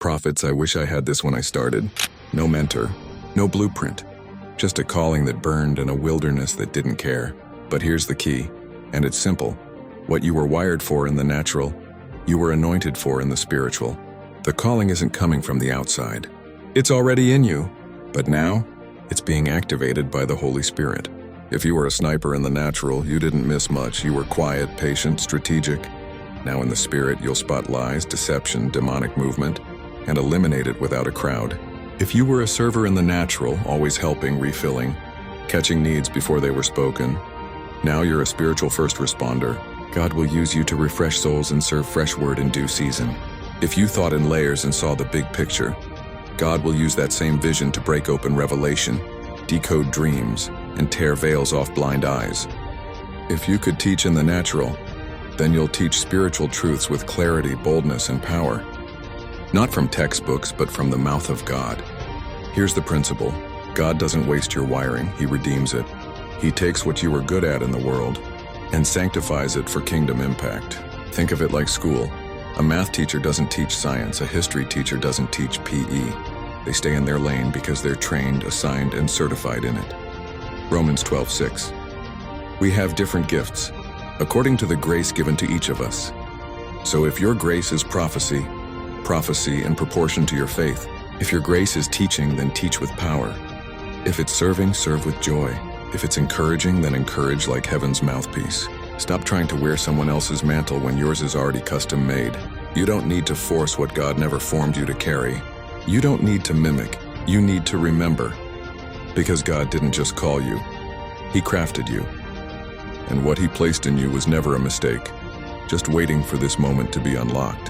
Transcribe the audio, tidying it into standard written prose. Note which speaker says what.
Speaker 1: Prophets, I wish I had this when I started. No mentor, no blueprint. Just a calling that burned and a wilderness that didn't care. But here's the key, and it's simple. What you were wired for in the natural, you were anointed for in the spiritual. The calling isn't coming from the outside. It's already in you, but now it's being activated by the Holy Spirit. If you were a sniper in the natural, you didn't miss much. You were quiet, patient, strategic. Now in the spirit, you'll spot lies, deception, demonic movement, and eliminate it without a crowd. If you were a server in the natural, always helping, refilling, catching needs before they were spoken, now you're a spiritual first responder. God will use you to refresh souls and serve fresh word in due season. If you thought in layers and saw the big picture, God will use that same vision to break open revelation, decode dreams, and tear veils off blind eyes. If you could teach in the natural, then you'll teach spiritual truths with clarity, boldness, and power. Not from textbooks, but from the mouth of God. Here's the principle. God doesn't waste your wiring, He redeems it. He takes what you were good at in the world and sanctifies it for kingdom impact. Think of it like school. A math teacher doesn't teach science, a history teacher doesn't teach PE. They stay in their lane because they're trained, assigned, and certified in it. Romans 12:6. We have different gifts, according to the grace given to each of us. So if your grace is prophecy, prophecy in proportion to your faith. If your grace is teaching, then teach with power. If it's serving, serve with joy. If it's encouraging, then encourage like heaven's mouthpiece. Stop trying to wear someone else's mantle when yours is already custom made. You don't need to force what God never formed you to carry. You don't need to mimic. You need to remember. Because God didn't just call you. He crafted you. And what He placed in you was never a mistake, just waiting for this moment to be unlocked.